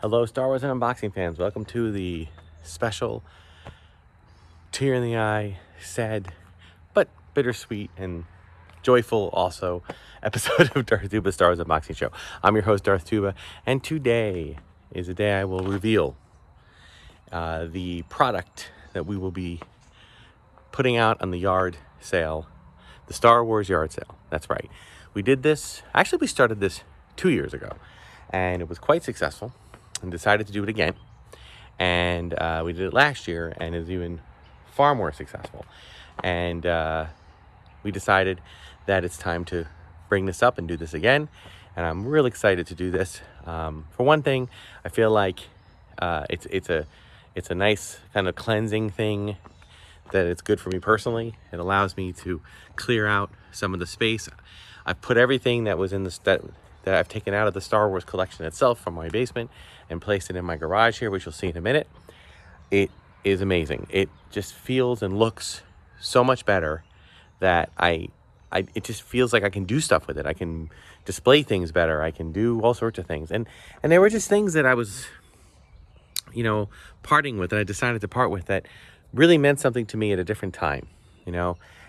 Hello, Star Wars and unboxing fans. Welcome to the special, tear in the eye, sad, but bittersweet and joyful also episode of Darth Tuba Star Wars Unboxing Show. I'm your host, Darth Tuba, and today is the day I will reveal the product that we will be putting out on the yard sale, the Star Wars yard sale. That's right. We did this, actually we started this 2 years ago, and it was quite successful. And decided to do it again, and we did it last year, and it was even far more successful. And we decided that it's time to bring this up and do this again, and I'm really excited to do this. For one thing, I feel like it's a nice kind of cleansing thing, that it's good for me personally. It allows me to clear out some of the space. I've put everything that was in the that I've taken out of the Star Wars collection itself from my basement and placed it in my garage here, which you'll see in a minute. It is amazing. It just feels and looks so much better that it just feels like I can do stuff with it. I can display things better. I can do all sorts of things. And there were just things that I was, parting with, that I decided to part with, that really meant something to me at a different time,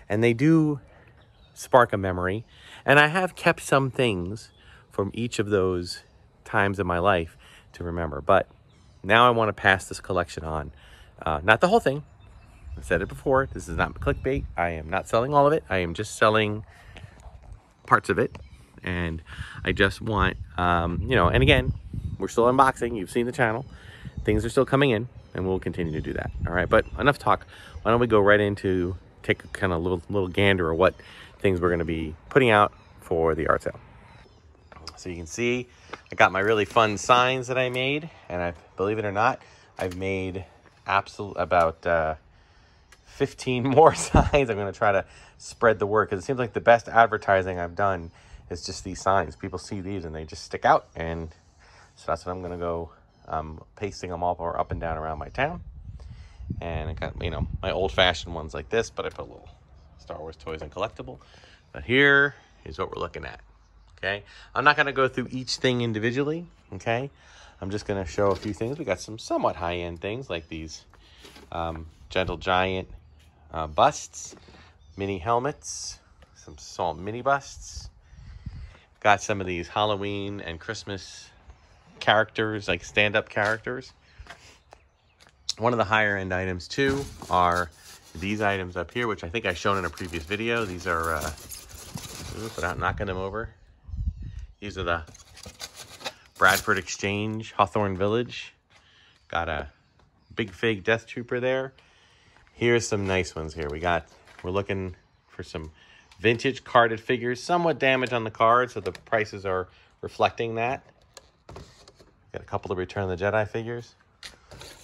and they do spark a memory. And I have kept some things from each of those times in my life to remember. But now I want to pass this collection on. Not the whole thing. I said it before. This is not clickbait. I am not selling all of it. I am just selling parts of it. And I just want, and again, we're still unboxing. You've seen the channel. Things are still coming in, and we'll continue to do that. All right, but enough talk. Why don't we go right into take a kind of little gander of what things we're going to be putting out for the art sale. So you can see I got my really fun signs that I made, and believe it or not, I've made about 15 more signs. I'm going to try to spread the word, because it seems like the best advertising I've done is just these signs. People see these and they just stick out, and so that's what I'm going to go pasting them all up and down around my town. And I got my old-fashioned ones like this, but I put a little Star Wars toys and collectible. But here is what we're looking at. Okay, I'm not going to go through each thing individually, okay? I'm just going to show a few things. We got some somewhat high-end things like these Gentle Giant busts, mini helmets, some small mini busts. Got some of these Halloween and Christmas characters, like stand-up characters. One of the higher-end items, too, are these items up here, which I think I've shown in a previous video. These are, without knocking them over, these are the Bradford Exchange, Hawthorne Village. Got a big fig Death Trooper there. Here's some nice ones here. We're looking for some vintage carded figures, somewhat damaged on the card, so the prices are reflecting that. Got a couple of Return of the Jedi figures.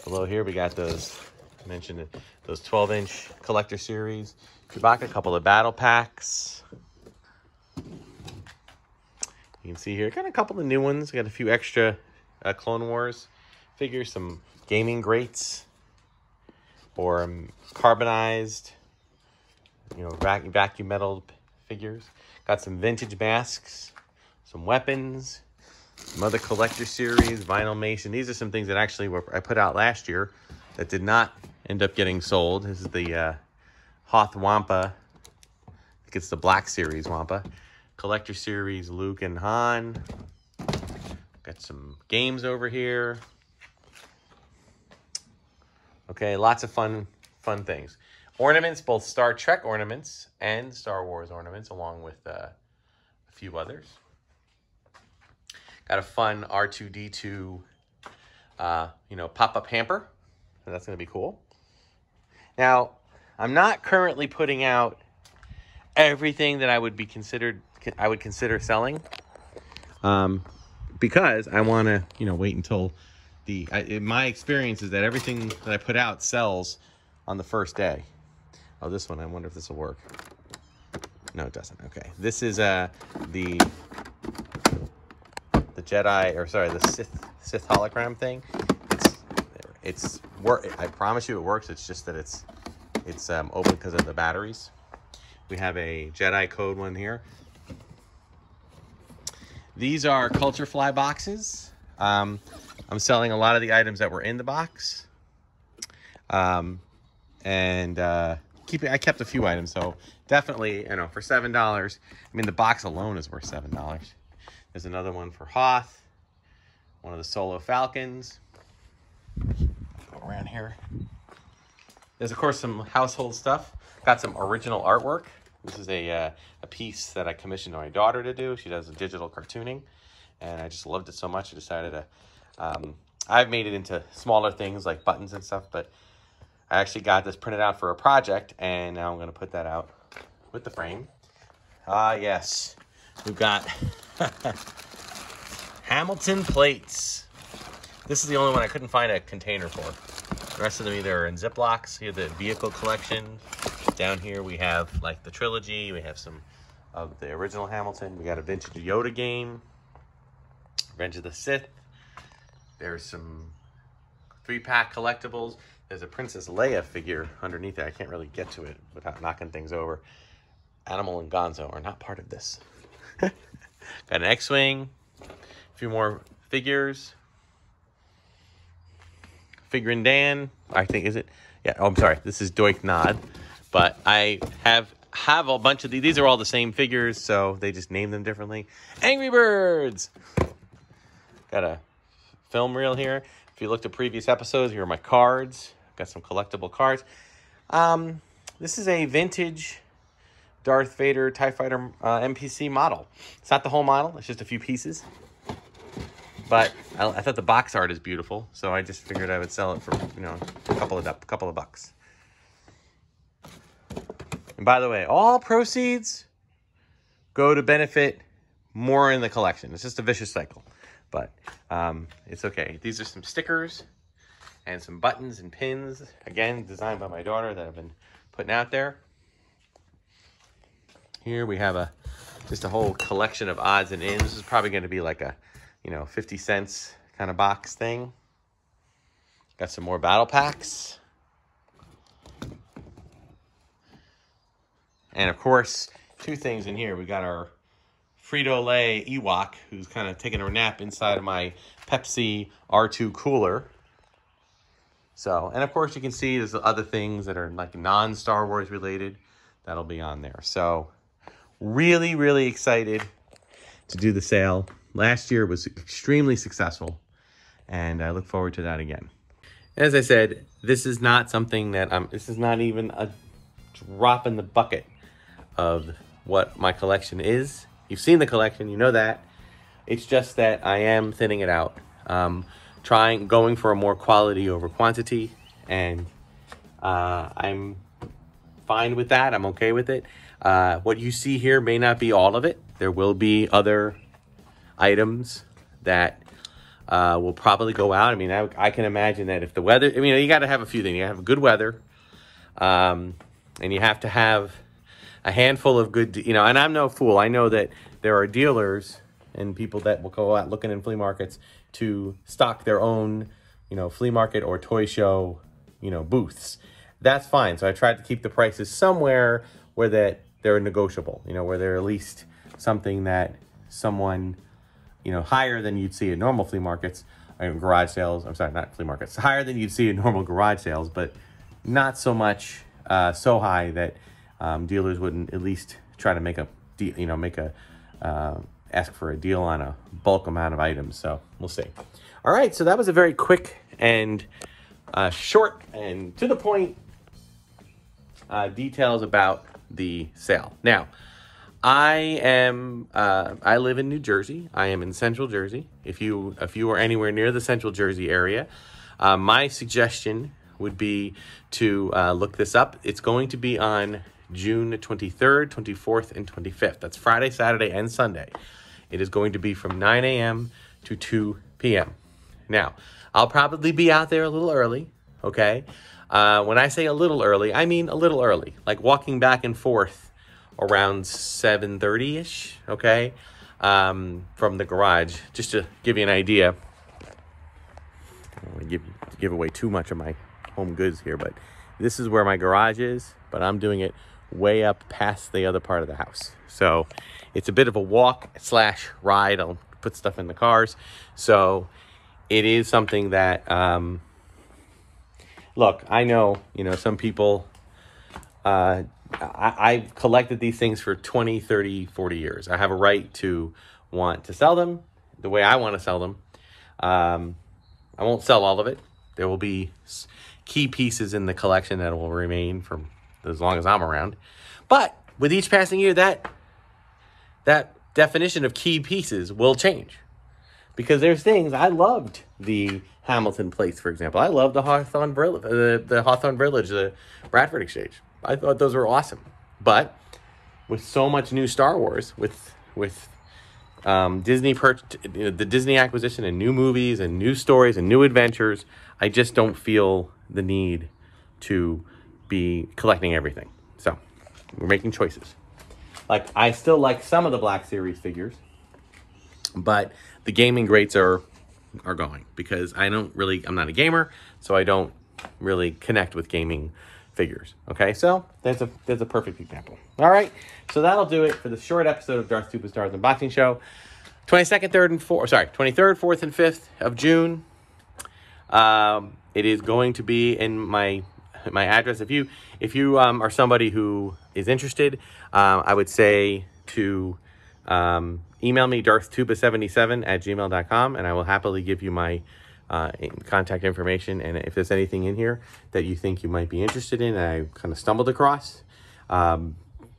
Below here, we got those, I mentioned it, those 12-inch collector series. Chewbacca, a couple of battle packs. You can see here, got a couple of new ones. Got a few extra Clone Wars figures, some gaming grates, or carbonized, vacuum metal figures. Got some vintage masks, some weapons, some other collector series, vinyl mason. These are some things that actually I put out last year that did not end up getting sold. This is the Hoth Wampa. I think it's the Black Series Wampa. Collector series, Luke and Han. Got some games over here. Okay, lots of fun things. Ornaments, both Star Trek ornaments and Star Wars ornaments, along with a few others. Got a fun R2-D2, pop-up hamper. So that's going to be cool. Now, I'm not currently putting out everything that I would consider selling, because I want to, wait until my experience is that everything that I put out sells on the first day. Oh, this one, I wonder if this will work. No, it doesn't. Okay, this is the Jedi, or sorry, the Sith hologram thing. It's work. I promise you, it works. It's just that it's open because of the batteries. We have a Jedi code one here. These are Culture Fly boxes. I'm selling a lot of the items that were in the box. I kept a few items, so definitely, you know, for $7. I mean, the box alone is worth $7. There's another one for Hoth, one of the Solo Falcons. Go around here. There's, of course, some household stuff. Got some original artwork. This is a piece that I commissioned my daughter to do. She does digital cartooning, and I just loved it so much I decided to... I've made it into smaller things like buttons and stuff, but I actually got this printed out for a project, and now I'm going to put that out with the frame. Yes. We've got Hamilton plates. This is the only one I couldn't find a container for. The rest of them either are in Ziplocs. Here, the vehicle collection. Down here, we have like the trilogy. We have some of the original Hamilton. We got a vintage Yoda game. Revenge of the Sith. There's some 3-pack collectibles. There's a Princess Leia figure underneath it. I can't really get to it without knocking things over. Animal and Gonzo are not part of this. Got an X-Wing. A few more figures. Figuring Dan, I think, is it? Yeah, oh, I'm sorry. This is Doik Nod. But I have a bunch of these. These are all the same figures, so they just name them differently. Angry Birds! Got a film reel here. If you looked at previous episodes, here are my cards. Got some collectible cards. This is a vintage Darth Vader TIE Fighter NPC model. It's not the whole model. It's just a few pieces. But I thought the box art is beautiful, so I just figured I would sell it for, you know, a couple of bucks. And by the way, all proceeds go to benefit more in the collection. It's just a vicious cycle, but it's okay. These are some stickers and some buttons and pins, again, designed by my daughter, that I've been putting out there. Here we have just a whole collection of odds and ends. This is probably going to be like a, you know, 50 cents kind of box thing. Got some more battle packs. And of course, two things in here. We got our Frito-Lay Ewok, who's kind of taking a nap inside of my Pepsi R2 cooler. So, and of course you can see there's other things that are like non-Star Wars related that'll be on there. So, really, really excited to do the sale. Last year was extremely successful, and I look forward to that again. As I said, this is not something that this is not even a drop in the bucket of what my collection is. You've seen the collection, you know that. It's just that I am thinning it out. Going for a more quality over quantity, and I'm fine with that. I'm okay with it. What you see here may not be all of it. There will be other items that will probably go out. I mean, I can imagine that if the weather, I mean, you got to have a few things. You have good weather, and you have to have a handful of good, you know, and I'm no fool. I know that there are dealers and people that will go out looking in flea markets to stock their own, you know, flea market or toy show, you know, booths. That's fine. So I tried to keep the prices somewhere where that they're negotiable, you know, where they're at least something that someone, you know, higher than you'd see at normal flea markets, garage sales. I'm sorry, not flea markets. Higher than you'd see at normal garage sales, but not so much so high that dealers wouldn't at least try to make a deal, you know, ask for a deal on a bulk amount of items. So we'll see. All right, so that was a very quick and short and to the point details about the sale. Now, I live in New Jersey. I am in Central Jersey. If you are anywhere near the Central Jersey area, my suggestion would be to look this up. It's going to be on June 23rd, 24th, and 25th. That's Friday, Saturday, and Sunday. It is going to be from 9 a.m. to 2 p.m. Now, I'll probably be out there a little early, okay? When I say a little early, I mean a little early, like walking back and forth around 7:30-ish, okay, from the garage, just to give you an idea. I don't want to give away too much of my home goods here, but this is where my garage is, but I'm doing it way up past the other part of the house. So it's a bit of a walk / ride. I'll put stuff in the cars. So it is something that, look, I know, some people, I've collected these things for 20, 30, 40 years. I have a right to want to sell them the way I want to sell them. I won't sell all of it. There will be key pieces in the collection that will remain for as long as I'm around. But with each passing year, that definition of key pieces will change. Because there's things, I loved the Hamilton Place, for example. I loved the Hawthorne Village, the Bradford Exchange. I thought those were awesome. But with so much new Star Wars, with Disney, the Disney acquisition and new movies and new stories and new adventures, I just don't feel the need to be collecting everything. So we're making choices. Like, I still like some of the Black Series figures, but the gaming greats are going, because I'm not a gamer, so I don't really connect with gaming figures. Okay, so there's a perfect example. All right, so that'll do it for the short episode of Darth Tuba Stars Unboxing Show. 23rd, 4th, and 5th of June. It is going to be in my address. If you are somebody who is interested, I would say to email me darthtuba77@gmail.com, and I will happily give you my contact information. And if there's anything in here that you think you might be interested in, and I kind of stumbled across,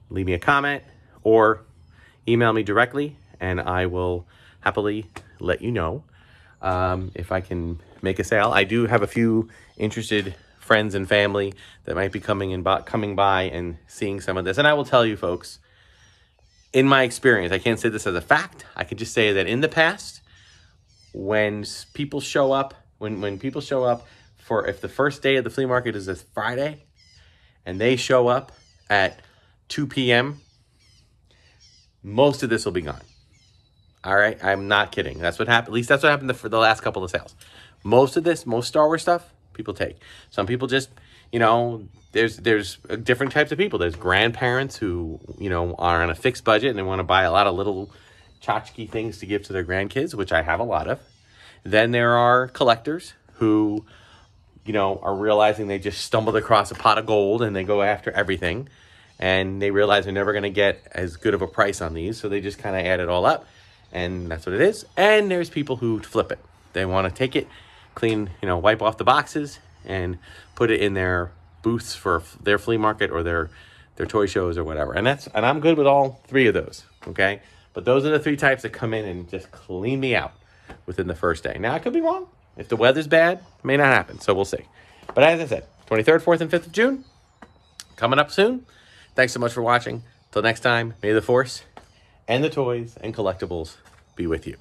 leave me a comment or email me directly, and I will happily let you know if I can make a sale. I do have a few interested friends and family that might be coming by and seeing some of this. And I will tell you, folks, in my experience, I can't say this as a fact. I can just say that in the past, when people show up, when people show up for, if the first day of the flea market is this Friday, and they show up at 2 p.m., most of this will be gone. All right, I'm not kidding. That's what happened. At least that's what happened for the last couple of sales. Most Star Wars stuff, people take. Some people just, there's different types of people. There's grandparents who, are on a fixed budget and they want to buy a lot of little tchotchke things to give to their grandkids, which I have a lot of. Then there are collectors who, are realizing they just stumbled across a pot of gold and they go after everything. And they realize they're never going to get as good of a price on these, so they just kind of add it all up. And that's what it is. And there's people who flip it. They want to take it, clean, wipe off the boxes and put it in their booths for their flea market or their toy shows or whatever. And I'm good with all three of those, okay? But those are the three types that come in and just clean me out within the first day. Now, I could be wrong. If the weather's bad, it may not happen, so we'll see. But as I said, 23rd, 4th, and 5th of June, coming up soon. Thanks so much for watching. Till next time, may the Force and the toys and collectibles be with you.